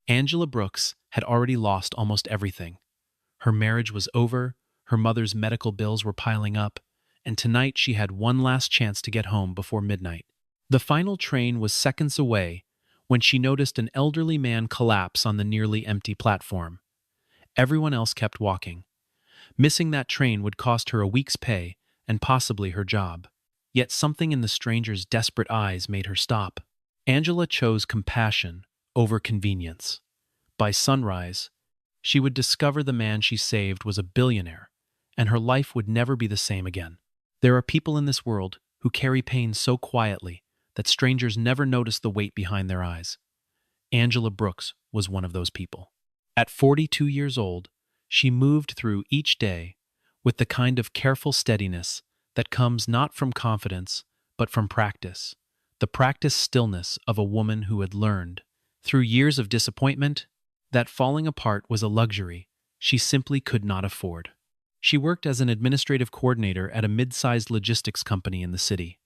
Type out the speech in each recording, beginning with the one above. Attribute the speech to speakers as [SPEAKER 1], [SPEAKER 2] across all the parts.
[SPEAKER 1] Angela Brooks had already lost almost everything. Her marriage was over, her mother's medical bills were piling up, and tonight she had one last chance to get home before midnight. The final train was seconds away when she noticed an elderly man collapse on the nearly empty platform. Everyone else kept walking. Missing that train would cost her a week's pay and possibly her job. Yet something in the stranger's desperate eyes made her stop. Angela chose compassion over convenience. By sunrise, she would discover the man she saved was a billionaire, and her life would never be the same again. There are people in this world who carry pain so quietly that strangers never notice the weight behind their eyes. Angela Brooks was one of those people. At 42 years old, she moved through each day with the kind of careful steadiness that comes not from confidence, but from practice. The practiced stillness of a woman who had learned, through years of disappointment, that falling apart was a luxury she simply could not afford. She worked as an administrative coordinator at a mid-sized logistics company in the city,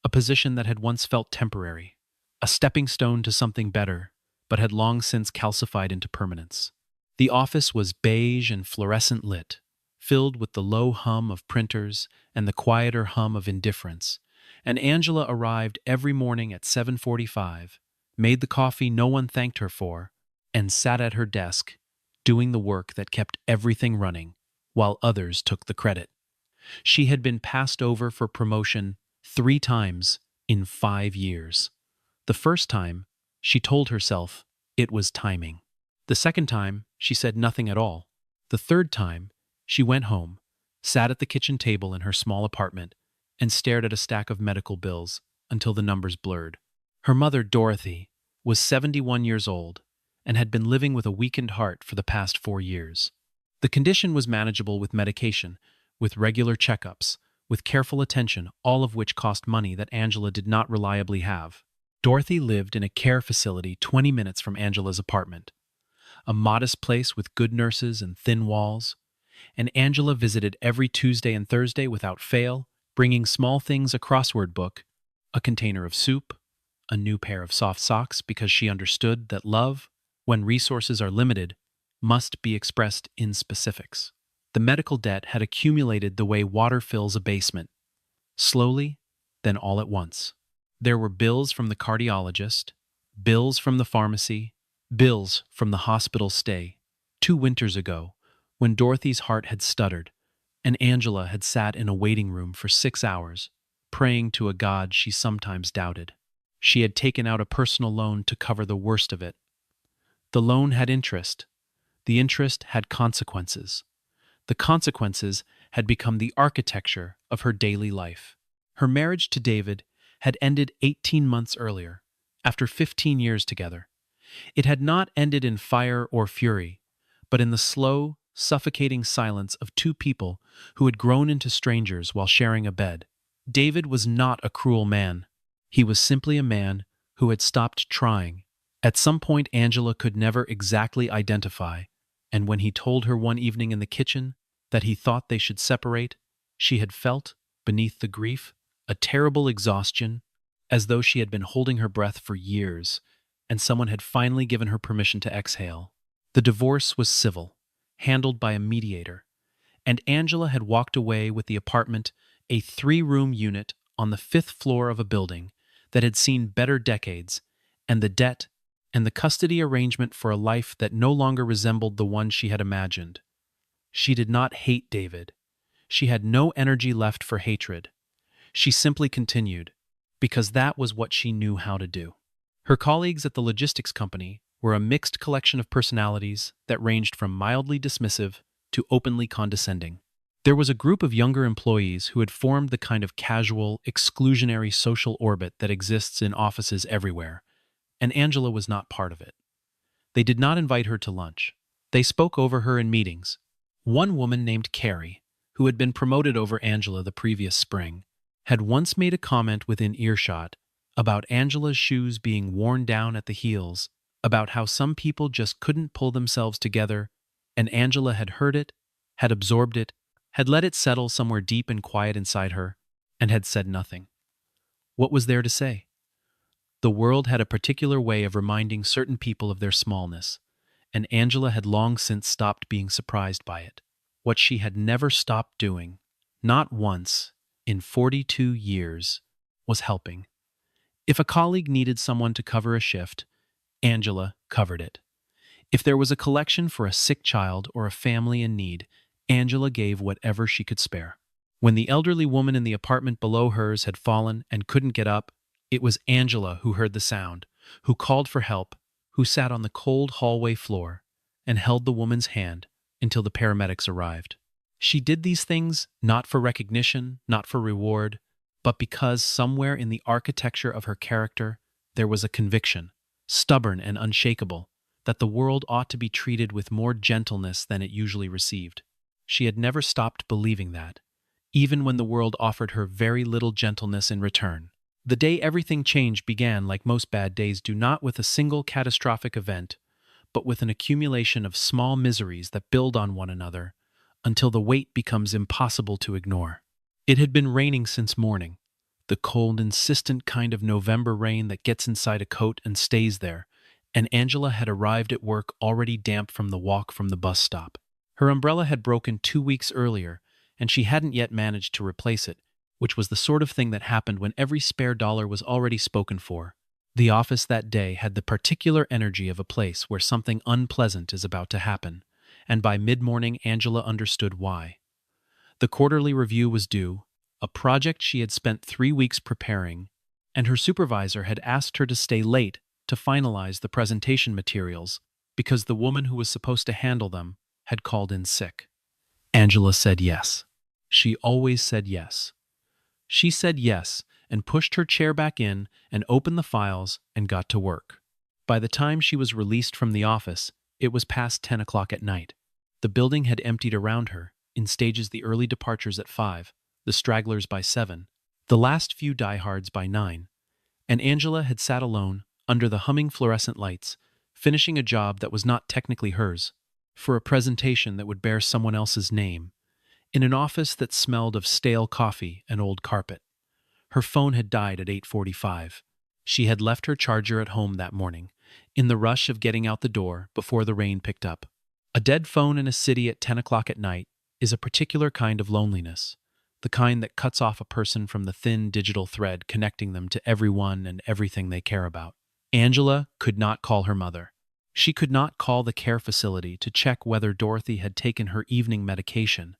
[SPEAKER 1] a position that had once felt temporary, a stepping stone to something better, but had long since calcified into permanence. The office was beige and fluorescent lit, filled with the low hum of printers and the quieter hum of indifference, and Angela arrived every morning at 7:45, made the coffee no one thanked her for, and sat at her desk, doing the work that kept everything running, while others took the credit. She had been passed over for promotion 3 times in 5 years. The first time, she told herself it was timing. The second time, she said nothing at all. The third time, she went home, sat at the kitchen table in her small apartment, and stared at a stack of medical bills until the numbers blurred. Her mother, Dorothy, was 71 years old and had been living with a weakened heart for the past 4 years. The condition was manageable with medication, with regular checkups, with careful attention, all of which cost money that Angela did not reliably have. Dorothy lived in a care facility 20 minutes from Angela's apartment, a modest place with good nurses and thin walls, and Angela visited every Tuesday and Thursday without fail, bringing small things: a crossword book, a container of soup, a new pair of soft socks, because she understood that love, when resources are limited, must be expressed in specifics. The medical debt had accumulated the way water fills a basement, slowly, then all at once. There were bills from the cardiologist, bills from the pharmacy, bills from the hospital stay. 2 winters ago, when Dorothy's heart had stuttered, and Angela had sat in a waiting room for 6 hours, praying to a God she sometimes doubted. She had taken out a personal loan to cover the worst of it. The loan had interest. The interest had consequences. The consequences had become the architecture of her daily life. Her marriage to David had ended 18 months earlier, after 15 years together. It had not ended in fire or fury, but in the slow, suffocating silence of 2 people who had grown into strangers while sharing a bed. David was not a cruel man. He was simply a man who had stopped trying. At some point Angela could never exactly identify, and when he told her one evening in the kitchen that he thought they should separate, she had felt, beneath the grief, a terrible exhaustion, as though she had been holding her breath for years, and someone had finally given her permission to exhale. The divorce was civil, handled by a mediator, and Angela had walked away with the apartment, a 3-room unit on the 5th floor of a building that had seen better decades, and the debt and the custody arrangement for a life that no longer resembled the one she had imagined. She did not hate David. She had no energy left for hatred. She simply continued, because that was what she knew how to do. Her colleagues at the logistics company were a mixed collection of personalities that ranged from mildly dismissive to openly condescending. There was a group of younger employees who had formed the kind of casual, exclusionary social orbit that exists in offices everywhere, and Angela was not part of it. They did not invite her to lunch. They spoke over her in meetings. One woman named Carrie, who had been promoted over Angela the previous spring, had once made a comment within earshot about Angela's shoes being worn down at the heels, about how some people just couldn't pull themselves together, and Angela had heard it, had absorbed it, had let it settle somewhere deep and quiet inside her, and had said nothing. What was there to say? The world had a particular way of reminding certain people of their smallness, and Angela had long since stopped being surprised by it. What she had never stopped doing, not once, in 42 years, was helping. If a colleague needed someone to cover a shift, Angela covered it. If there was a collection for a sick child or a family in need, Angela gave whatever she could spare. When the elderly woman in the apartment below hers had fallen and couldn't get up, it was Angela who heard the sound, who called for help, who sat on the cold hallway floor and held the woman's hand until the paramedics arrived. She did these things not for recognition, not for reward, but because somewhere in the architecture of her character there was a conviction, stubborn and unshakable, that the world ought to be treated with more gentleness than it usually received. She had never stopped believing that, even when the world offered her very little gentleness in return. The day everything changed began, like most bad days do, not with a single catastrophic event, but with an accumulation of small miseries that build on one another until the weight becomes impossible to ignore. It had been raining since morning, the cold, insistent kind of November rain that gets inside a coat and stays there, and Angela had arrived at work already damp from the walk from the bus stop. Her umbrella had broken 2 weeks earlier, and she hadn't yet managed to replace it, which was the sort of thing that happened when every spare dollar was already spoken for. The office that day had the particular energy of a place where something unpleasant is about to happen, and by mid-morning Angela understood why. The quarterly review was due, a project she had spent 3 weeks preparing, and her supervisor had asked her to stay late to finalize the presentation materials because the woman who was supposed to handle them had called in sick. Angela said yes. She always said yes. She said yes and pushed her chair back in and opened the files and got to work. By the time she was released from the office, it was past 10 o'clock at night. The building had emptied around her, in stages: the early departures at 5, the stragglers by 7, the last few diehards by 9, and Angela had sat alone, under the humming fluorescent lights, finishing a job that was not technically hers, for a presentation that would bear someone else's name, in an office that smelled of stale coffee and old carpet. Her phone had died at 8:45. She had left her charger at home that morning, in the rush of getting out the door before the rain picked up. A dead phone in a city at 10 o'clock at night is a particular kind of loneliness, the kind that cuts off a person from the thin digital thread connecting them to everyone and everything they care about. Angela could not call her mother. She could not call the care facility to check whether Dorothy had taken her evening medication.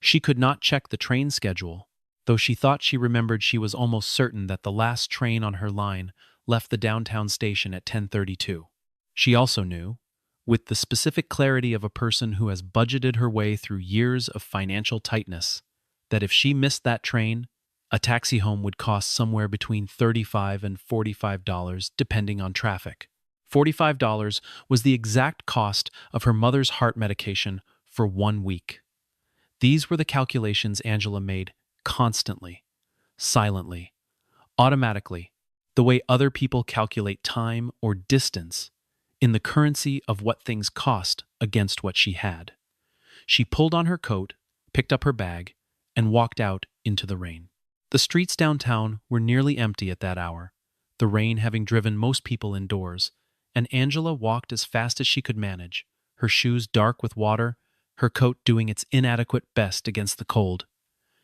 [SPEAKER 1] She could not check the train schedule, though she thought she remembered she was almost certain that the last train on her line left the downtown station at 10:32. She also knew, with the specific clarity of a person who has budgeted her way through years of financial tightness, that if she missed that train, a taxi home would cost somewhere between $35 and $45, depending on traffic. $45 was the exact cost of her mother's heart medication for 1 week. These were the calculations Angela made constantly, silently, automatically, the way other people calculate time or distance in the currency of what things cost against what she had. She pulled on her coat, picked up her bag, and walked out into the rain. The streets downtown were nearly empty at that hour, the rain having driven most people indoors, and Angela walked as fast as she could manage, her shoes dark with water, her coat doing its inadequate best against the cold.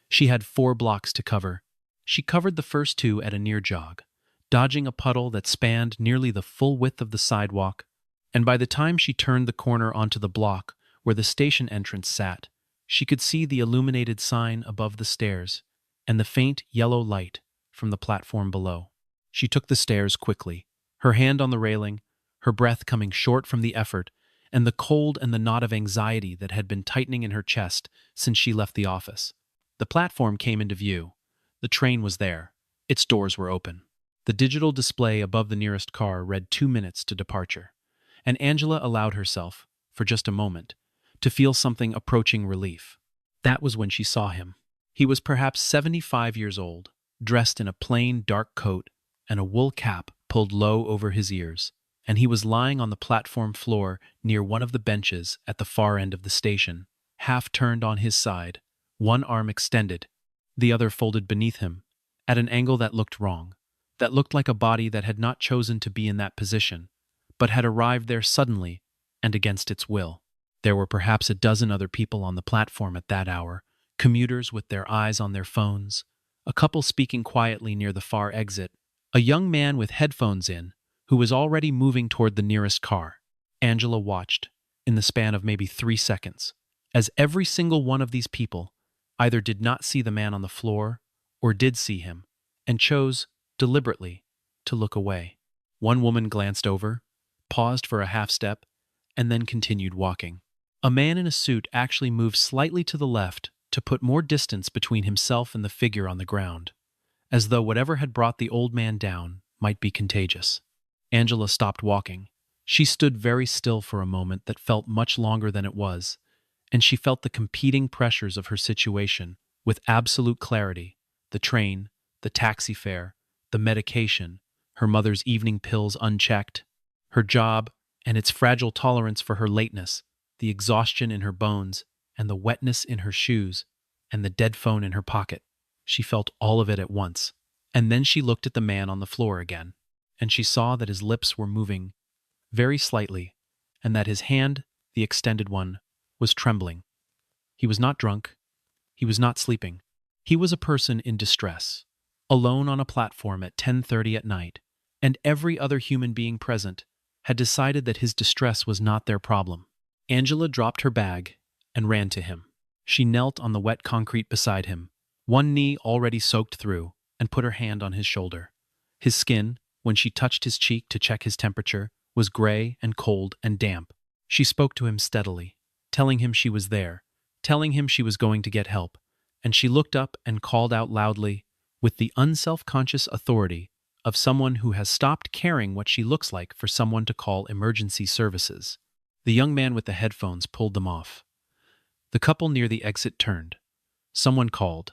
[SPEAKER 1] She had 4 blocks to cover. She covered the first 2 at a near jog, dodging a puddle that spanned nearly the full width of the sidewalk, and by the time she turned the corner onto the block where the station entrance sat, she could see the illuminated sign above the stairs and the faint yellow light from the platform below. She took the stairs quickly, her hand on the railing, her breath coming short from the effort, and the cold and the knot of anxiety that had been tightening in her chest since she left the office. The platform came into view. The train was there. Its doors were open. The digital display above the nearest car read 2 minutes to departure, and Angela allowed herself, for just a moment, to feel something approaching relief. That was when she saw him. He was perhaps 75 years old, dressed in a plain dark coat and a wool cap pulled low over his ears, and he was lying on the platform floor near one of the benches at the far end of the station, half turned on his side, one arm extended, the other folded beneath him, at an angle that looked wrong. that looked like a body that had not chosen to be in that position, but had arrived there suddenly and against its will. There were perhaps a dozen other people on the platform at that hour, commuters with their eyes on their phones, a couple speaking quietly near the far exit, a young man with headphones in, who was already moving toward the nearest car. Angela watched, in the span of maybe 3 seconds, as every single one of these people either did not see the man on the floor or did see him, and chose, deliberately, to look away. One woman glanced over, paused for a half step, and then continued walking. A man in a suit actually moved slightly to the left to put more distance between himself and the figure on the ground, as though whatever had brought the old man down might be contagious. Angela stopped walking. She stood very still for a moment that felt much longer than it was, and she felt the competing pressures of her situation with absolute clarity: the train, the taxi fare, the medication, her mother's evening pills unchecked, her job and its fragile tolerance for her lateness, the exhaustion in her bones, and the wetness in her shoes, and the dead phone in her pocket. She felt all of it at once. And then she looked at the man on the floor again, and she saw that his lips were moving very slightly, and that his hand, the extended one, was trembling. He was not drunk. He was not sleeping. He was a person in distress, alone on a platform at 10:30 at night, and every other human being present had decided that his distress was not their problem. Angela dropped her bag and ran to him. She knelt on the wet concrete beside him, one knee already soaked through, and put her hand on his shoulder. His skin, when she touched his cheek to check his temperature, was gray and cold and damp. She spoke to him steadily, telling him she was there, telling him she was going to get help, and she looked up and called out loudly, with the unself-conscious authority of someone who has stopped caring what she looks like for someone to call emergency services. The young man with the headphones pulled them off. The couple near the exit turned. Someone called.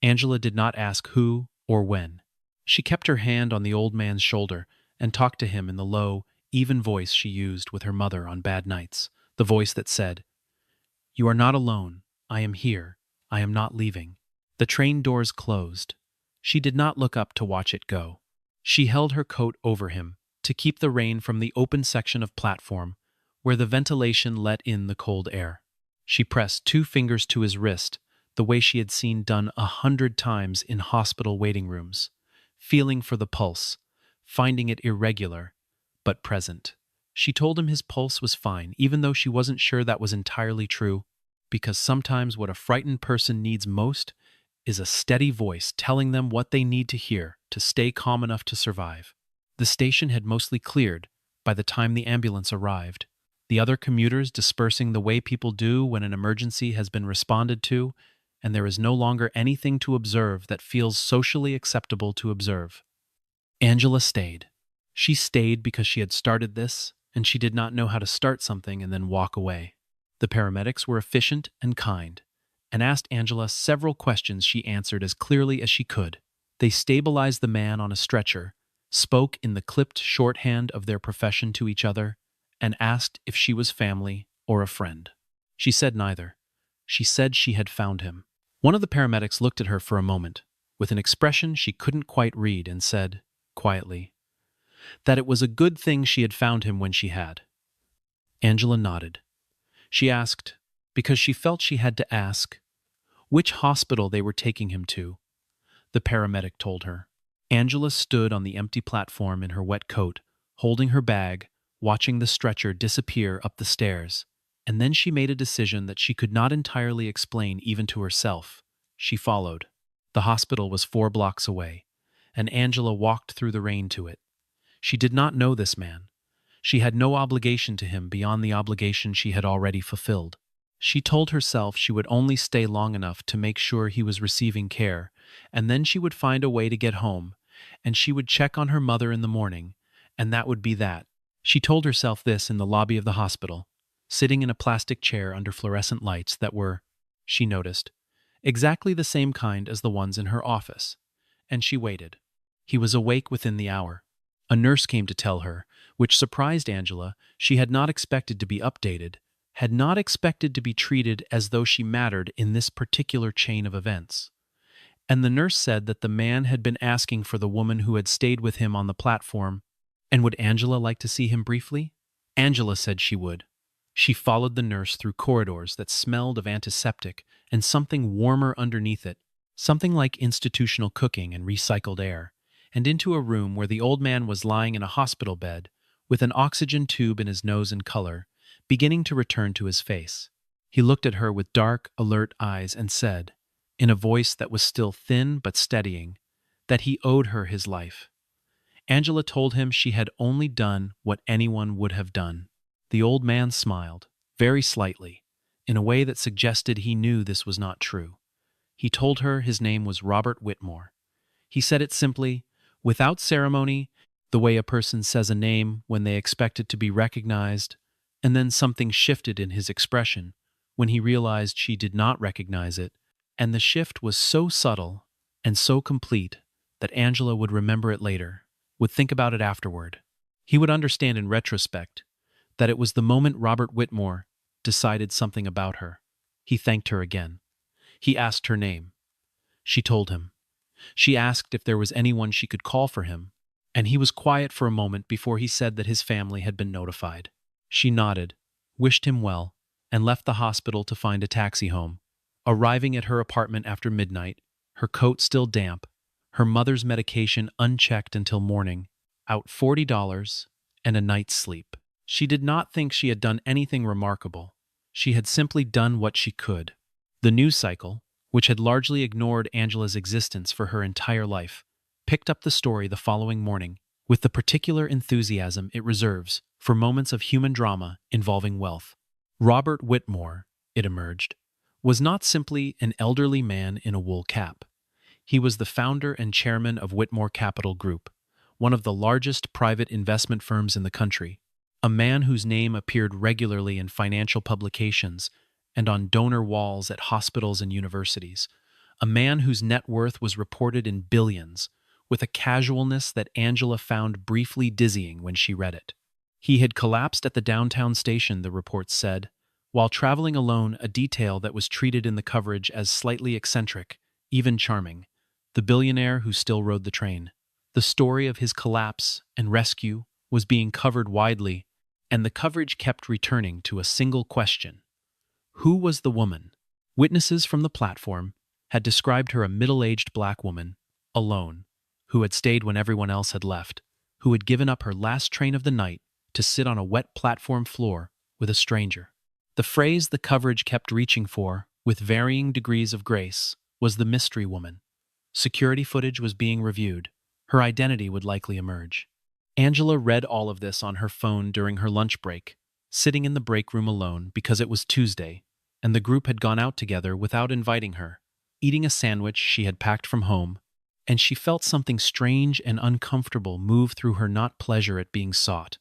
[SPEAKER 1] Angela did not ask who or when. She kept her hand on the old man's shoulder and talked to him in the low, even voice she used with her mother on bad nights, the voice that said, "You are not alone. I am here. I am not leaving." The train doors closed. She did not look up to watch it go. She held her coat over him to keep the rain from the open section of platform where the ventilation let in the cold air. She pressed 2 fingers to his wrist, the way she had seen done 100 times in hospital waiting rooms, feeling for the pulse, finding it irregular, but present. She told him his pulse was fine, even though she wasn't sure that was entirely true, because sometimes what a frightened person needs most is a steady voice telling them what they need to hear to stay calm enough to survive. The station had mostly cleared by the time the ambulance arrived, the other commuters dispersing the way people do when an emergency has been responded to, and there is no longer anything to observe that feels socially acceptable to observe. Angela stayed. She stayed because she had started this, and she did not know how to start something and then walk away. The paramedics were efficient and kind, and asked Angela several questions she answered as clearly as she could. They stabilized the man on a stretcher, spoke in the clipped shorthand of their profession to each other, and asked if she was family or a friend. She said neither. She said she had found him. One of the paramedics looked at her for a moment, with an expression she couldn't quite read, and said, quietly, that it was a good thing she had found him when she had. Angela nodded. She asked, because she felt she had to ask, which hospital they were taking him to. The paramedic told her. Angela stood on the empty platform in her wet coat, holding her bag, watching the stretcher disappear up the stairs, and then she made a decision that she could not entirely explain even to herself. She followed. The hospital was 4 blocks away, and Angela walked through the rain to it. She did not know this man. She had no obligation to him beyond the obligation she had already fulfilled. She told herself she would only stay long enough to make sure he was receiving care, and then she would find a way to get home, and she would check on her mother in the morning, and that would be that. She told herself this in the lobby of the hospital, sitting in a plastic chair under fluorescent lights that were, she noticed, exactly the same kind as the ones in her office. And she waited. He was awake within the hour. A nurse came to tell her, which surprised Angela. She had not expected to be updated, had not expected to be treated as though she mattered in this particular chain of events. And the nurse said that the man had been asking for the woman who had stayed with him on the platform. And would Angela like to see him briefly? Angela said she would. She followed the nurse through corridors that smelled of antiseptic and something warmer underneath it, something like institutional cooking and recycled air, and into a room where the old man was lying in a hospital bed, with an oxygen tube in his nose and color, beginning to return to his face. He looked at her with dark, alert eyes and said, in a voice that was still thin but steadying, that he owed her his life. Angela told him she had only done what anyone would have done. The old man smiled, very slightly, in a way that suggested he knew this was not true. He told her his name was Robert Whitmore. He said it simply, without ceremony, the way a person says a name when they expect it to be recognized, and then something shifted in his expression when he realized she did not recognize it, and the shift was so subtle and so complete that Angela would remember it later, would think about it afterward. He would understand in retrospect that it was the moment Robert Whitmore decided something about her. He thanked her again. He asked her name. She told him. She asked if there was anyone she could call for him, and he was quiet for a moment before he said that his family had been notified. She nodded, wished him well, and left the hospital to find a taxi home. Arriving at her apartment after midnight, her coat still damp, her mother's medication unchecked until morning, out $40 and a night's sleep. She did not think she had done anything remarkable. She had simply done what she could. The news cycle, which had largely ignored Angela's existence for her entire life, picked up the story the following morning with the particular enthusiasm it reserves for moments of human drama involving wealth. Robert Whitmore, it emerged, was not simply an elderly man in a wool cap. He was the founder and chairman of Whitmore Capital Group, one of the largest private investment firms in the country, a man whose name appeared regularly in financial publications and on donor walls at hospitals and universities, a man whose net worth was reported in billions, with a casualness that Angela found briefly dizzying when she read it. He had collapsed at the downtown station, the reports said, while traveling alone, a detail that was treated in the coverage as slightly eccentric, even charming, the billionaire who still rode the train. The story of his collapse and rescue was being covered widely, and the coverage kept returning to a single question. Who was the woman? Witnesses from the platform had described her a middle-aged black woman, alone, who had stayed when everyone else had left, who had given up her last train of the night to sit on a wet platform floor with a stranger. The phrase the coverage kept reaching for, with varying degrees of grace, was the mystery woman. Security footage was being reviewed. Her identity would likely emerge. Angela read all of this on her phone during her lunch break, sitting in the break room alone because it was Tuesday, and the group had gone out together without inviting her, eating a sandwich she had packed from home, and she felt something strange and uncomfortable move through her, not pleasure at being sought,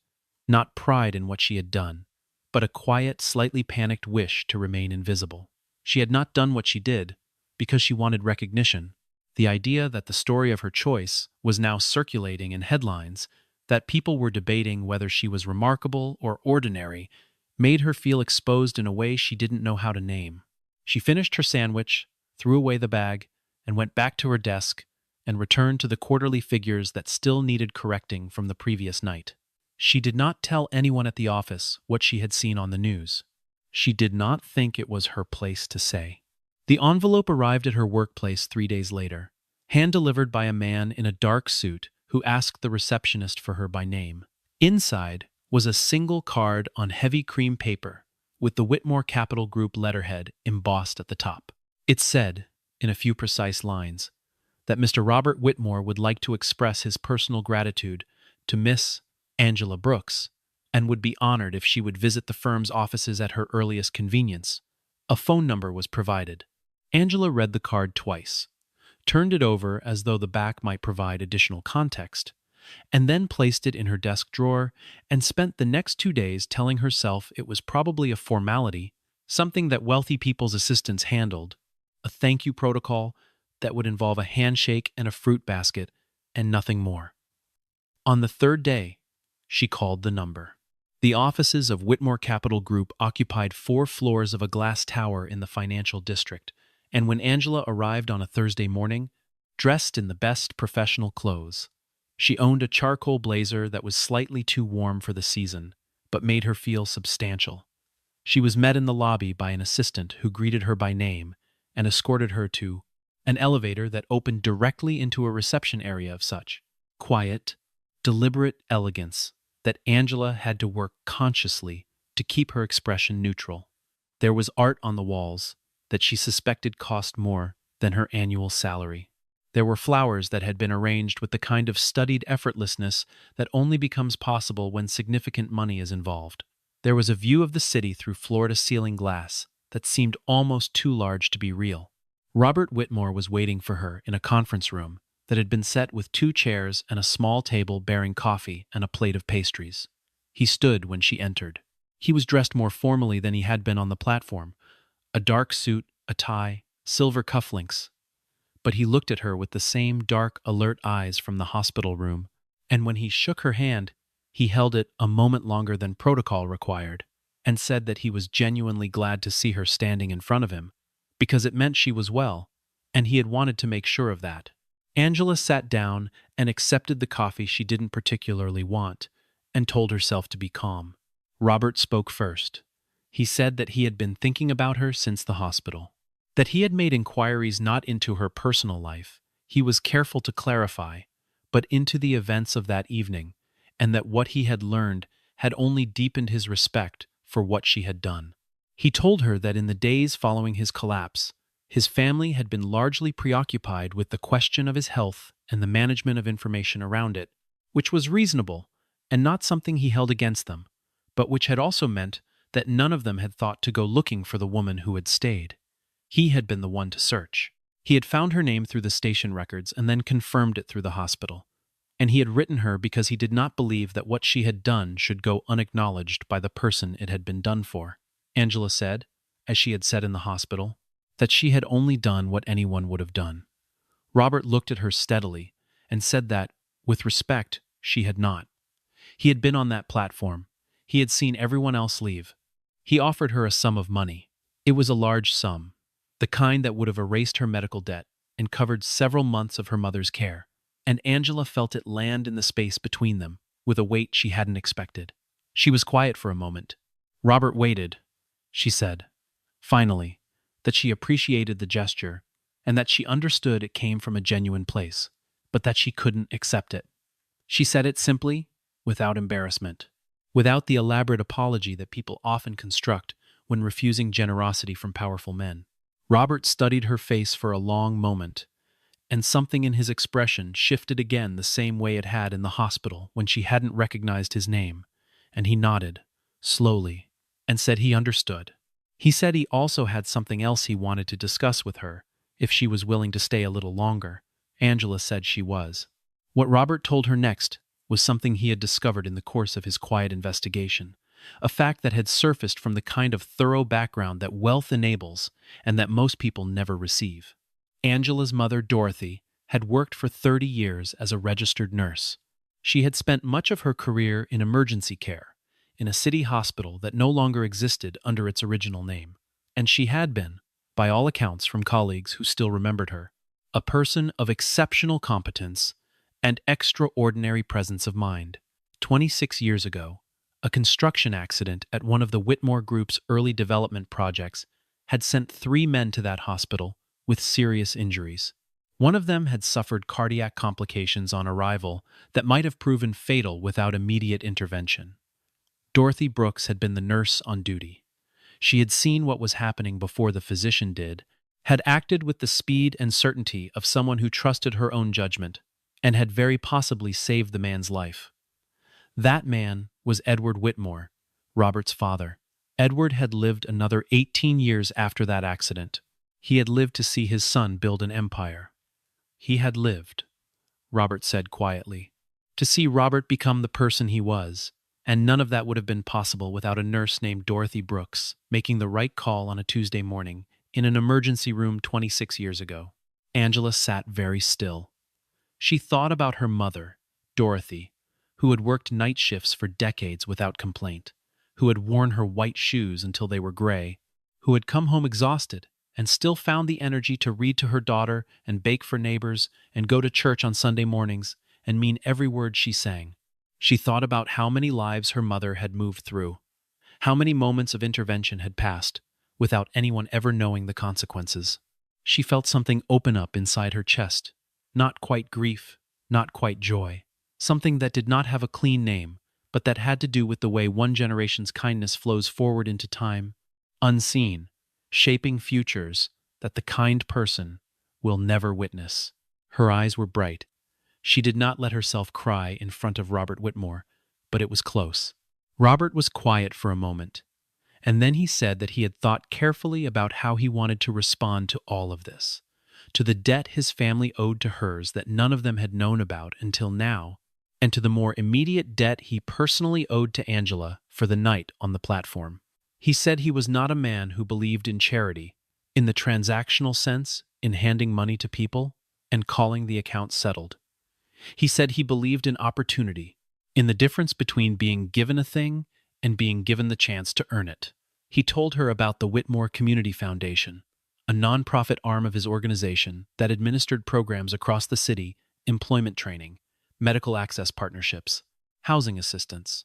[SPEAKER 1] not pride in what she had done, but a quiet, slightly panicked wish to remain invisible. She had not done what she did because she wanted recognition. The idea that the story of her choice was now circulating in headlines, that people were debating whether she was remarkable or ordinary, made her feel exposed in a way she didn't know how to name. She finished her sandwich, threw away the bag, and went back to her desk and returned to the quarterly figures that still needed correcting from the previous night. She did not tell anyone at the office what she had seen on the news. She did not think it was her place to say. The envelope arrived at her workplace 3 days later, hand-delivered by a man in a dark suit who asked the receptionist for her by name. Inside was a single card on heavy cream paper with the Whitmore Capital Group letterhead embossed at the top. It said, in a few precise lines, that Mr. Robert Whitmore would like to express his personal gratitude to Miss Angela Brooks, and would be honored if she would visit the firm's offices at her earliest convenience. A phone number was provided. Angela read the card twice, turned it over as though the back might provide additional context, and then placed it in her desk drawer and spent the next 2 days telling herself it was probably a formality, something that wealthy people's assistants handled, a thank you protocol that would involve a handshake and a fruit basket and nothing more. On the third day, she called the number. The offices of Whitmore Capital Group occupied 4 floors of a glass tower in the financial district, And when Angela arrived on a Thursday morning, dressed in the best professional clothes, she owned a charcoal blazer that was slightly too warm for the season, but made her feel substantial. She was met in the lobby by an assistant who greeted her by name and escorted her to an elevator that opened directly into a reception area of such quiet, deliberate elegance that Angela had to work consciously to keep her expression neutral. There was art on the walls that she suspected cost more than her annual salary. There were flowers that had been arranged with the kind of studied effortlessness that only becomes possible when significant money is involved. There was a view of the city through floor-to-ceiling glass that seemed almost too large to be real. Robert Whitmore was waiting for her in a conference room that had been set with 2 chairs and a small table bearing coffee and a plate of pastries. He stood when she entered. He was dressed more formally than he had been on the platform, a dark suit, a tie, silver cufflinks. But he looked at her with the same dark, alert eyes from the hospital room, and when he shook her hand, he held it a moment longer than protocol required, and said that he was genuinely glad to see her standing in front of him, because it meant she was well, and he had wanted to make sure of that. Angela sat down and accepted the coffee she didn't particularly want, and told herself to be calm. Robert spoke first. He said that he had been thinking about her since the hospital, that he had made inquiries not into her personal life, he was careful to clarify, but into the events of that evening, and that what he had learned had only deepened his respect for what she had done. He told her that in the days following his collapse, his family had been largely preoccupied with the question of his health and the management of information around it, which was reasonable and not something he held against them, but which had also meant that none of them had thought to go looking for the woman who had stayed. He had been the one to search. He had found her name through the station records and then confirmed it through the hospital. And he had written her because he did not believe that what she had done should go unacknowledged by the person it had been done for. Angela said, as she had said in the hospital, that she had only done what anyone would have done. Robert looked at her steadily and said that, with respect, she had not. He had been on that platform. He had seen everyone else leave. He offered her a sum of money. It was a large sum, the kind that would have erased her medical debt and covered several months of her mother's care, and Angela felt it land in the space between them with a weight she hadn't expected. She was quiet for a moment. Robert waited, she said, finally, that she appreciated the gesture and that she understood it came from a genuine place, but that she couldn't accept it. She said it simply, without embarrassment, without the elaborate apology that people often construct when refusing generosity from powerful men. Robert studied her face for a long moment, and something in his expression shifted again the same way it had in the hospital when she hadn't recognized his name, and he nodded, slowly, and said he understood. He said he also had something else he wanted to discuss with her, if she was willing to stay a little longer. Angela said she was. What Robert told her next was something he had discovered in the course of his quiet investigation, a fact that had surfaced from the kind of thorough background that wealth enables and that most people never receive. Angela's mother, Dorothy, had worked for 30 years as a registered nurse. She had spent much of her career in emergency care, in a city hospital that no longer existed under its original name, and she had been, by all accounts from colleagues who still remembered her, a person of exceptional competence and extraordinary presence of mind. 26 years ago, a construction accident at one of the Whitmore Group's early development projects had sent 3 men to that hospital with serious injuries. One of them had suffered cardiac complications on arrival that might have proven fatal without immediate intervention. Dorothy Brooks had been the nurse on duty. She had seen what was happening before the physician did, had acted with the speed and certainty of someone who trusted her own judgment, and had very possibly saved the man's life. That man was Edward Whitmore, Robert's father. Edward had lived another 18 years after that accident. He had lived to see his son build an empire. He had lived, Robert said quietly, to see Robert become the person he was, and none of that would have been possible without a nurse named Dorothy Brooks making the right call on a Tuesday morning in an emergency room 26 years ago. Angela sat very still. She thought about her mother, Dorothy, who had worked night shifts for decades without complaint, who had worn her white shoes until they were gray, who had come home exhausted and still found the energy to read to her daughter and bake for neighbors and go to church on Sunday mornings and mean every word she sang. She thought about how many lives her mother had moved through, how many moments of intervention had passed without anyone ever knowing the consequences. She felt something open up inside her chest, not quite grief, not quite joy, something that did not have a clean name, but that had to do with the way one generation's kindness flows forward into time, unseen, shaping futures that the kind person will never witness. Her eyes were bright. She did not let herself cry in front of Robert Whitmore, but it was close. Robert was quiet for a moment, and then he said that he had thought carefully about how he wanted to respond to all of this, to the debt his family owed to hers that none of them had known about until now, and to the more immediate debt he personally owed to Angela for the night on the platform. He said he was not a man who believed in charity, in the transactional sense, in handing money to people and calling the account settled. He said he believed in opportunity, in the difference between being given a thing and being given the chance to earn it. He told her about the Whitmore Community Foundation, a nonprofit arm of his organization that administered programs across the city, employment training, medical access partnerships, housing assistance.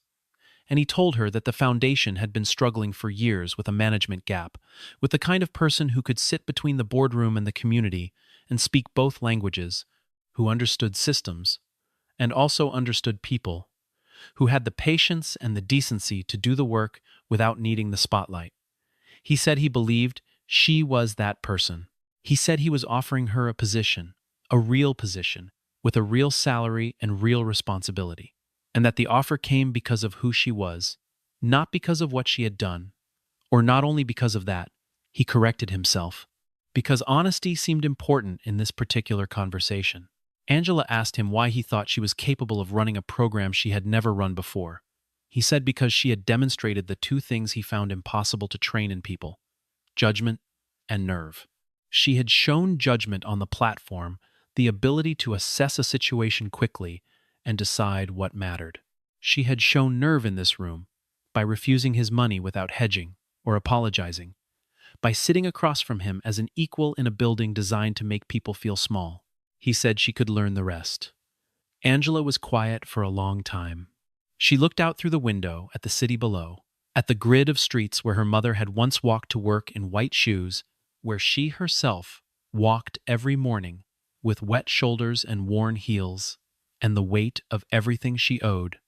[SPEAKER 1] And he told her that the foundation had been struggling for years with a management gap, with the kind of person who could sit between the boardroom and the community and speak both languages, who understood systems and also understood people, who had the patience and the decency to do the work without needing the spotlight. He said he believed she was that person. He said he was offering her a position, a real position, with a real salary and real responsibility, and that the offer came because of who she was, not because of what she had done, or not only because of that. He corrected himself, because honesty seemed important in this particular conversation. Angela asked him why he thought she was capable of running a program she had never run before. He said because she had demonstrated the two things he found impossible to train in people: judgment and nerve. She had shown judgment on the platform, the ability to assess a situation quickly and decide what mattered. She had shown nerve in this room by refusing his money without hedging or apologizing, by sitting across from him as an equal in a building designed to make people feel small. He said she could learn the rest. Angela was quiet for a long time. She looked out through the window at the city below, at the grid of streets where her mother had once walked to work in white shoes, where she herself walked every morning with wet shoulders and worn heels, and the weight of everything she owed.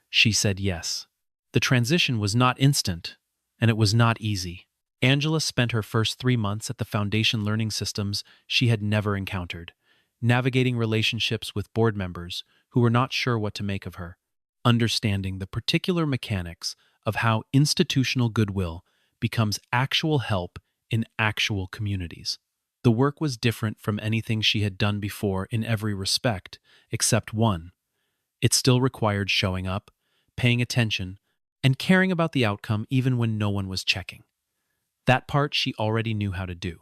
[SPEAKER 1] She said yes. The transition was not instant, and it was not easy. Angela spent her first 3 months at the foundation learning systems she had never encountered, navigating relationships with board members who were not sure what to make of her, understanding the particular mechanics of how institutional goodwill becomes actual help in actual communities. The work was different from anything she had done before in every respect, except one. It still required showing up, paying attention, and caring about the outcome even when no one was checking. That part she already knew how to do.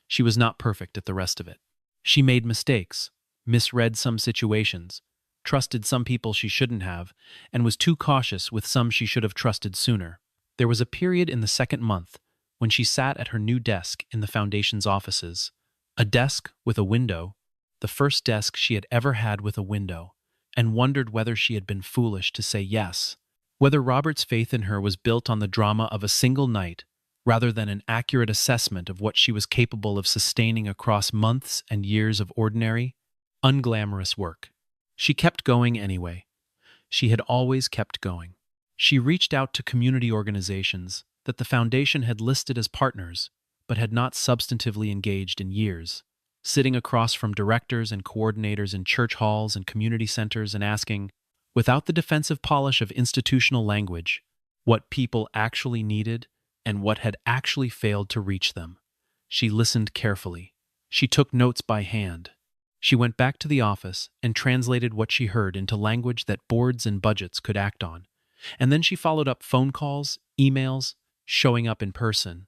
[SPEAKER 1] She was not perfect at the rest of it. She made mistakes, misread some situations, trusted some people she shouldn't have, and was too cautious with some she should have trusted sooner. There was a period in the second month when she sat at her new desk in the foundation's offices, a desk with a window, the first desk she had ever had with a window, and wondered whether she had been foolish to say yes, whether Robert's faith in her was built on the drama of a single night rather than an accurate assessment of what she was capable of sustaining across months and years of ordinary, unglamorous work. She kept going anyway. She had always kept going. She reached out to community organizations that the foundation had listed as partners, but had not substantively engaged in years, sitting across from directors and coordinators in church halls and community centers and asking, without the defensive polish of institutional language, what people actually needed and what had actually failed to reach them. She listened carefully. She took notes by hand. She went back to the office and translated what she heard into language that boards and budgets could act on. And then she followed up phone calls, emails, showing up in person.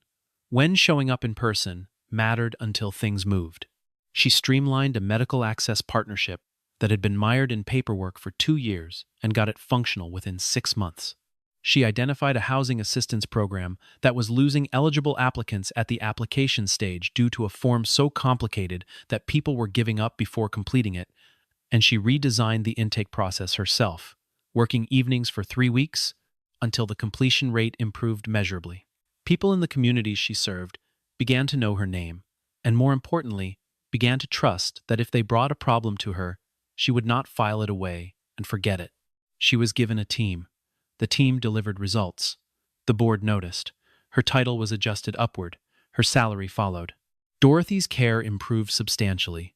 [SPEAKER 1] When showing up in person mattered until things moved. She streamlined a medical access partnership that had been mired in paperwork for 2 years and got it functional within 6 months. She identified a housing assistance program that was losing eligible applicants at the application stage due to a form so complicated that people were giving up before completing it, and she redesigned the intake process herself, working evenings for 3 weeks until the completion rate improved measurably. People in the communities she served began to know her name, and more importantly, began to trust that if they brought a problem to her, she would not file it away and forget it. She was given a team. The team delivered results. The board noticed. Her title was adjusted upward. Her salary followed. Dorothy's care improved substantially.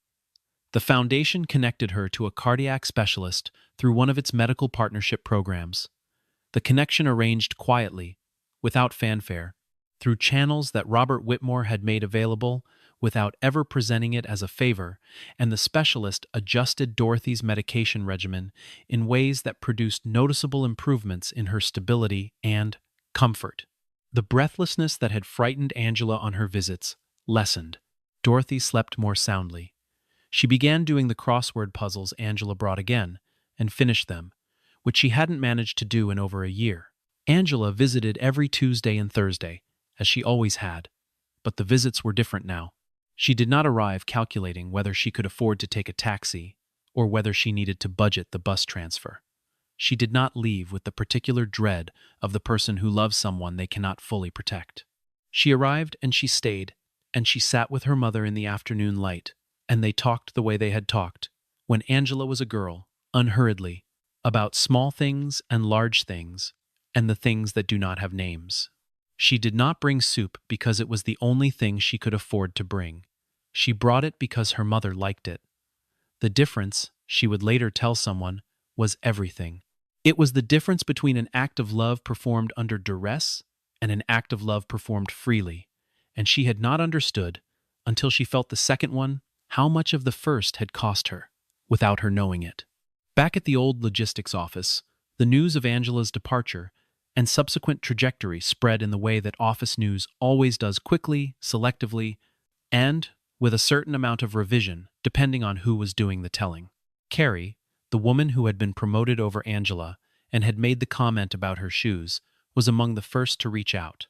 [SPEAKER 1] The foundation connected her to a cardiac specialist through one of its medical partnership programs. The connection arranged quietly, without fanfare, through channels that Robert Whitmore had made available without ever presenting it as a favor, and the specialist adjusted Dorothy's medication regimen in ways that produced noticeable improvements in her stability and comfort. The breathlessness that had frightened Angela on her visits lessened. Dorothy slept more soundly. She began doing the crossword puzzles Angela brought again, and finished them, which she hadn't managed to do in over a year. Angela visited every Tuesday and Thursday, as she always had, but the visits were different now. She did not arrive calculating whether she could afford to take a taxi or whether she needed to budget the bus transfer. She did not leave with the particular dread of the person who loves someone they cannot fully protect. She arrived and she stayed, and she sat with her mother in the afternoon light, and they talked the way they had talked, when Angela was a girl, unhurriedly, about small things and large things, and the things that do not have names. She did not bring soup because it was the only thing she could afford to bring. She brought it because her mother liked it. The difference, she would later tell someone, was everything. It was the difference between an act of love performed under duress and an act of love performed freely, and she had not understood, until she felt the second one, how much of the first had cost her, without her knowing it. Back at the old logistics office, the news of Angela's departure and subsequent trajectory spread in the way that office news always does, quickly, selectively, and with a certain amount of revision, depending on who was doing the telling. Carrie, the woman who had been promoted over Angela and had made the comment about her shoes, was among the first to reach out.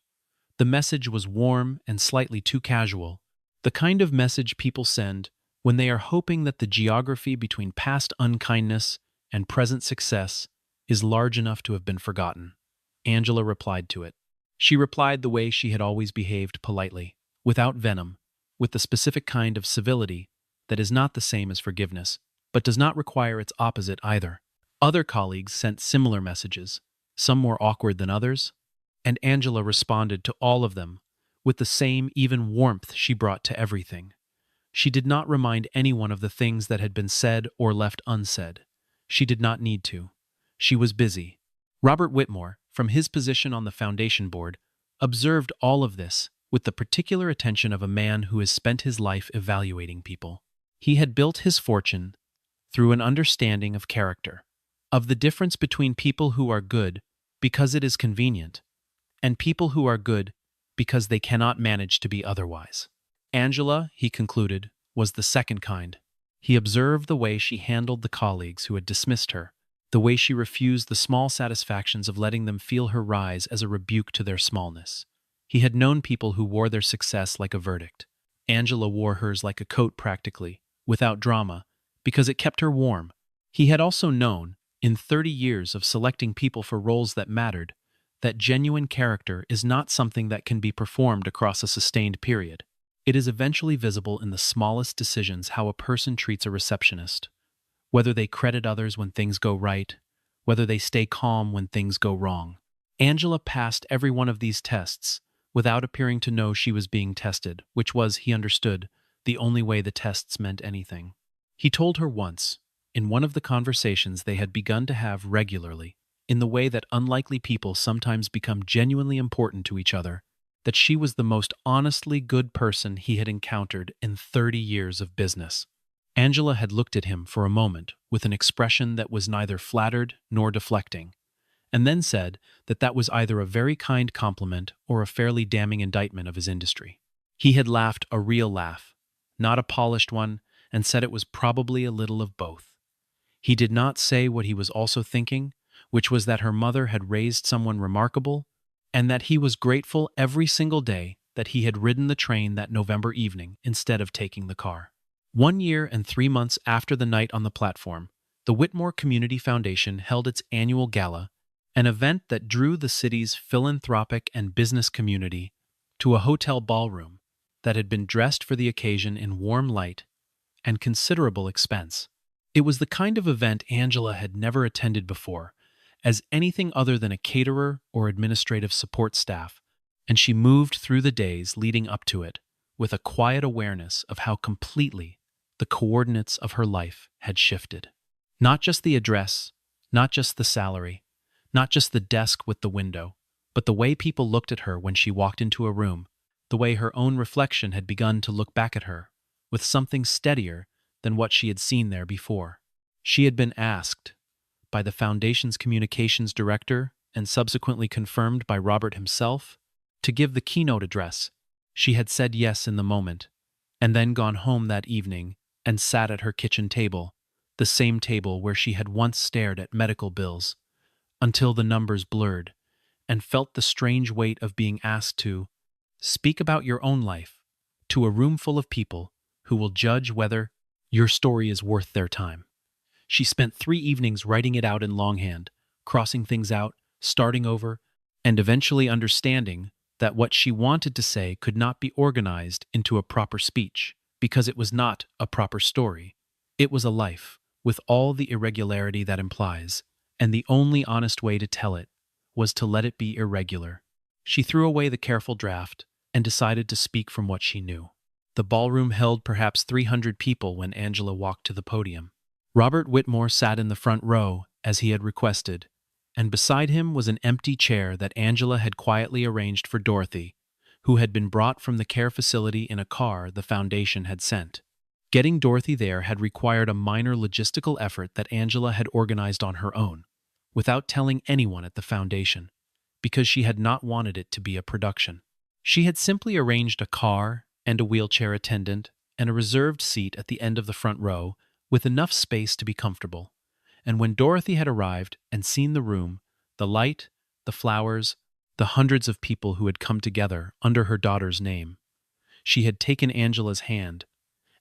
[SPEAKER 1] The message was warm and slightly too casual, the kind of message people send when they are hoping that the geography between past unkindness and present success is large enough to have been forgotten. Angela replied to it. She replied the way she had always behaved, politely, without venom, with the specific kind of civility that is not the same as forgiveness, but does not require its opposite either. Other colleagues sent similar messages, some more awkward than others, and Angela responded to all of them with the same even warmth she brought to everything. She did not remind anyone of the things that had been said or left unsaid. She did not need to. She was busy. Robert Whitmore, from his position on the foundation board, observed all of this with the particular attention of a man who has spent his life evaluating people. He had built his fortune through an understanding of character, of the difference between people who are good because it is convenient, and people who are good because they cannot manage to be otherwise. Angela, he concluded, was the second kind. He observed the way she handled the colleagues who had dismissed her, the way she refused the small satisfactions of letting them feel her rise as a rebuke to their smallness. He had known people who wore their success like a verdict. Angela wore hers like a coat practically, without drama, because it kept her warm. He had also known, in 30 years of selecting people for roles that mattered, that genuine character is not something that can be performed across a sustained period. It is eventually visible in the smallest decisions how a person treats a receptionist, whether they credit others when things go right, whether they stay calm when things go wrong. Angela passed every one of these tests without appearing to know she was being tested, which was, he understood, the only way the tests meant anything. He told her once, in one of the conversations they had begun to have regularly, in the way that unlikely people sometimes become genuinely important to each other, that she was the most honestly good person he had encountered in 30 years of business. Angela had looked at him for a moment with an expression that was neither flattered nor deflecting, and then said that that was either a very kind compliment or a fairly damning indictment of his industry. He had laughed a real laugh, not a polished one, and said it was probably a little of both. He did not say what he was also thinking, which was that her mother had raised someone remarkable and that he was grateful every single day that he had ridden the train that November evening instead of taking the car. 1 year and 3 months after the night on the platform, the Whitmore Community Foundation held its annual gala, an event that drew the city's philanthropic and business community to a hotel ballroom that had been dressed for the occasion in warm light and considerable expense. It was the kind of event Angela had never attended before, as anything other than a caterer or administrative support staff, and she moved through the days leading up to it with a quiet awareness of how completely the coordinates of her life had shifted. Not just the address, not just the salary, not just the desk with the window, but the way people looked at her when she walked into a room, the way her own reflection had begun to look back at her, with something steadier than what she had seen there before. She had been asked by the Foundation's communications director and subsequently confirmed by Robert himself to give the keynote address. She had said yes in the moment, and then gone home that evening and sat at her kitchen table, the same table where she had once stared at medical bills, until the numbers blurred, and felt the strange weight of being asked to speak about your own life to a room full of people who will judge whether your story is worth their time. She spent 3 evenings writing it out in longhand, crossing things out, starting over, and eventually understanding that what she wanted to say could not be organized into a proper speech, because it was not a proper story. It was a life, with all the irregularity that implies, and the only honest way to tell it was to let it be irregular. She threw away the careful draft and decided to speak from what she knew. The ballroom held perhaps 300 people when Angela walked to the podium. Robert Whitmore sat in the front row, as he had requested, and beside him was an empty chair that Angela had quietly arranged for Dorothy, who had been brought from the care facility in a car the Foundation had sent. Getting Dorothy there had required a minor logistical effort that Angela had organized on her own, without telling anyone at the Foundation, because she had not wanted it to be a production. She had simply arranged a car and a wheelchair attendant and a reserved seat at the end of the front row with enough space to be comfortable. And when Dorothy had arrived and seen the room, the light, the flowers, the hundreds of people who had come together under her daughter's name, she had taken Angela's hand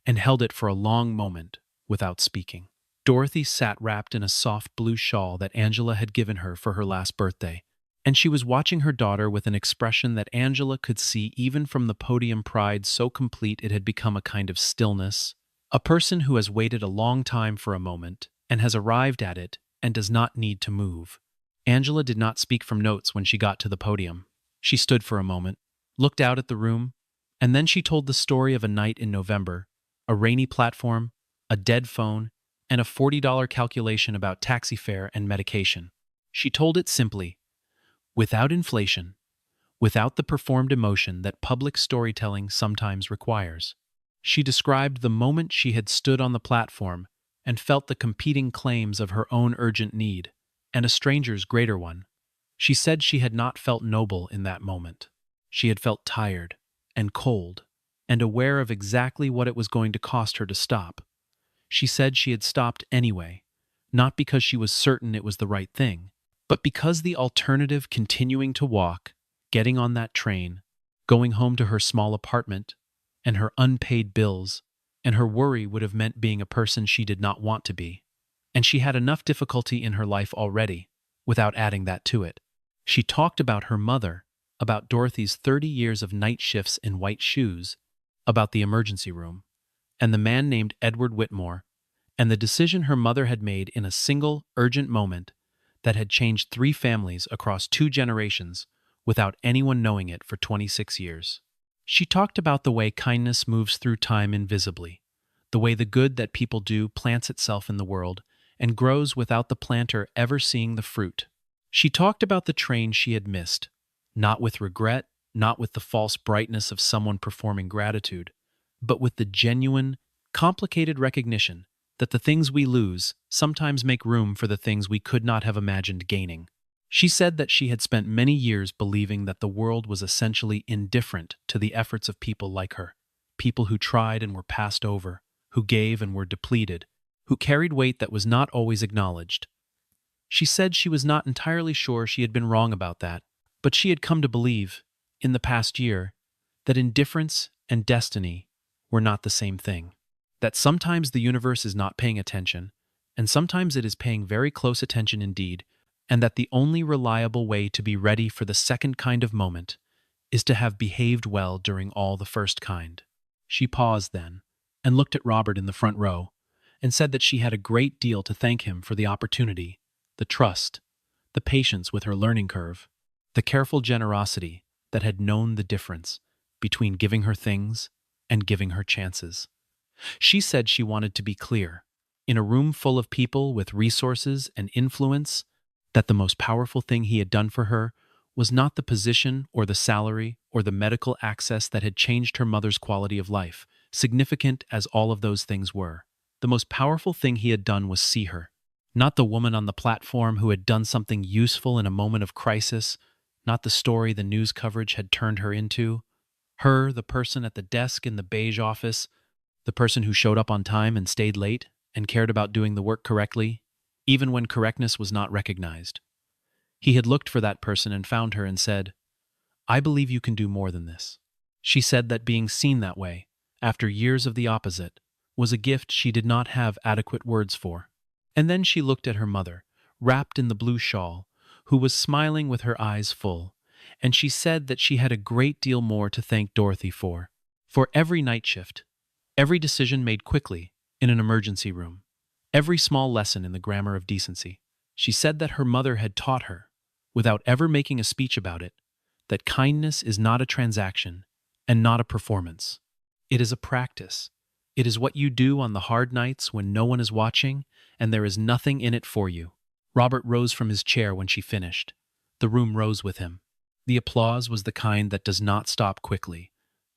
[SPEAKER 1] and held it for a long moment without speaking. Dorothy sat wrapped in a soft blue shawl that Angela had given her for her last birthday, and she was watching her daughter with an expression that Angela could see even from the podium, pride so complete it had become a kind of stillness. A person who has waited a long time for a moment and has arrived at it and does not need to move. Angela did not speak from notes when she got to the podium. She stood for a moment, looked out at the room, and then she told the story of a night in November, a rainy platform, a dead phone, and a $40 calculation about taxi fare and medication. She told it simply, without inflation, without the performed emotion that public storytelling sometimes requires. She described the moment she had stood on the platform and felt the competing claims of her own urgent need and a stranger's greater one. She said she had not felt noble in that moment. She had felt tired and cold and aware of exactly what it was going to cost her to stop. She said she had stopped anyway, not because she was certain it was the right thing, but because the alternative, continuing to walk, getting on that train, going home to her small apartment, and her unpaid bills, and her worry would have meant being a person she did not want to be. And she had enough difficulty in her life already, without adding that to it. She talked about her mother, about Dorothy's 30 years of night shifts in white shoes, about the emergency room, and the man named Edward Whitmore, and the decision her mother had made in a single, urgent moment that had changed 3 families across 2 generations without anyone knowing it for 26 years. She talked about the way kindness moves through time invisibly, the way the good that people do plants itself in the world and grows without the planter ever seeing the fruit. She talked about the train she had missed, not with regret, not with the false brightness of someone performing gratitude, but with the genuine, complicated recognition that the things we lose sometimes make room for the things we could not have imagined gaining. She said that she had spent many years believing that the world was essentially indifferent to the efforts of people like her, people who tried and were passed over, who gave and were depleted, who carried weight that was not always acknowledged. She said she was not entirely sure she had been wrong about that, but she had come to believe, in the past year, that indifference and destiny were not the same thing. That sometimes the universe is not paying attention, and sometimes it is paying very close attention indeed, and that the only reliable way to be ready for the second kind of moment is to have behaved well during all the first kind. She paused then, and looked at Robert in the front row, and said that she had a great deal to thank him for the opportunity, the trust, the patience with her learning curve, the careful generosity that had known the difference between giving her things and giving her chances. She said she wanted to be clear, in a room full of people with resources and influence, that the most powerful thing he had done for her was not the position or the salary or the medical access that had changed her mother's quality of life, significant as all of those things were. The most powerful thing he had done was see her. Not the woman on the platform who had done something useful in a moment of crisis, not the story the news coverage had turned her into. Her, the person at the desk in the beige office, the person who showed up on time and stayed late and cared about doing the work correctly, even when correctness was not recognized. He had looked for that person and found her and said, "I believe you can do more than this." She said that being seen that way, after years of the opposite, was a gift she did not have adequate words for. And then she looked at her mother, wrapped in the blue shawl, who was smiling with her eyes full, and she said that she had a great deal more to thank Dorothy for. For every night shift, every decision made quickly in an emergency room, every small lesson in the grammar of decency. She said that her mother had taught her, without ever making a speech about it, that kindness is not a transaction and not a performance. It is a practice. It is what you do on the hard nights when no one is watching and there is nothing in it for you. Robert rose from his chair when she finished. The room rose with him. The applause was the kind that does not stop quickly,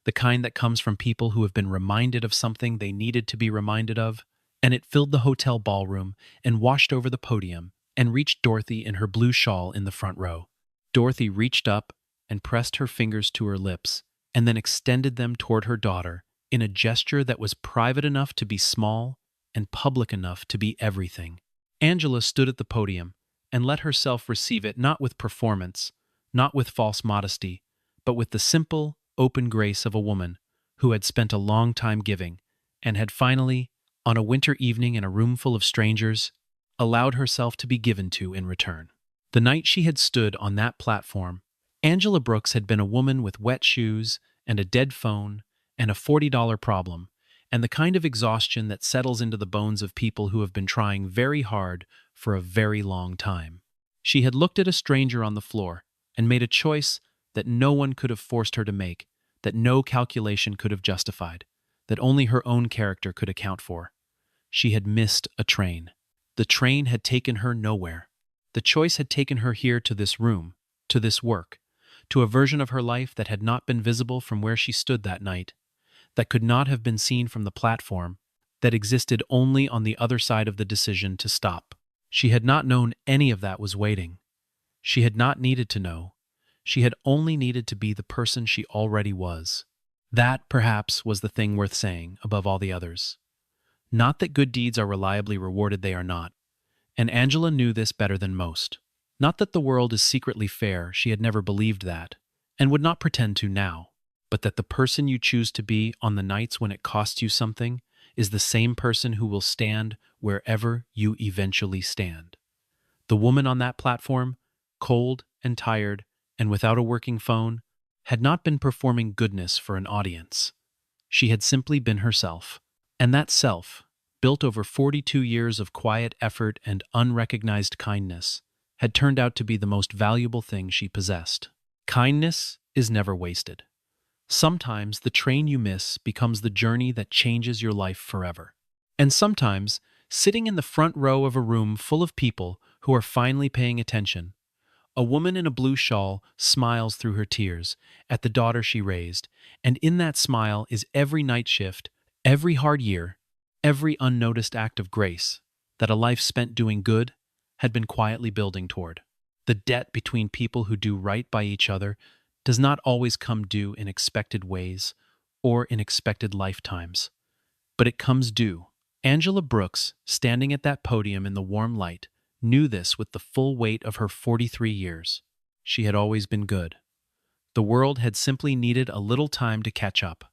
[SPEAKER 1] the kind that comes from people who have been reminded of something they needed to be reminded of, and it filled the hotel ballroom and washed over the podium and reached Dorothy in her blue shawl in the front row. Dorothy reached up and pressed her fingers to her lips and then extended them toward her daughter in a gesture that was private enough to be small and public enough to be everything. Angela stood at the podium and let herself receive it not with performance, not with false modesty, but with the simple, open grace of a woman who had spent a long time giving and had finally, on a winter evening in a room full of strangers, allowed herself to be given to in return. The night she had stood on that platform, Angela Brooks had been a woman with wet shoes and a dead phone and a $40 problem, and the kind of exhaustion that settles into the bones of people who have been trying very hard for a very long time. She had looked at a stranger on the floor and made a choice that no one could have forced her to make, that no calculation could have justified, that only her own character could account for. She had missed a train. The train had taken her nowhere. The choice had taken her here to this room, to this work, to a version of her life that had not been visible from where she stood that night, that could not have been seen from the platform, that existed only on the other side of the decision to stop. She had not known any of that was waiting. She had not needed to know. She had only needed to be the person she already was. That, perhaps, was the thing worth saying above all the others. Not that good deeds are reliably rewarded, they are not. And Angela knew this better than most. Not that the world is secretly fair, she had never believed that, and would not pretend to now, but that the person you choose to be on the nights when it costs you something is the same person who will stand wherever you eventually stand. The woman on that platform, cold and tired and without a working phone, had not been performing goodness for an audience. She had simply been herself. And that self, built over 42 years of quiet effort and unrecognized kindness, had turned out to be the most valuable thing she possessed. Kindness is never wasted. Sometimes the train you miss becomes the journey that changes your life forever. And sometimes, sitting in the front row of a room full of people who are finally paying attention, a woman in a blue shawl smiles through her tears at the daughter she raised, and in that smile is every night shift, every hard year, every unnoticed act of grace that a life spent doing good had been quietly building toward. The debt between people who do right by each other does not always come due in expected ways or in expected lifetimes, but it comes due. Angela Brooks, standing at that podium in the warm light, knew this with the full weight of her 43 years. She had always been good. The world had simply needed a little time to catch up.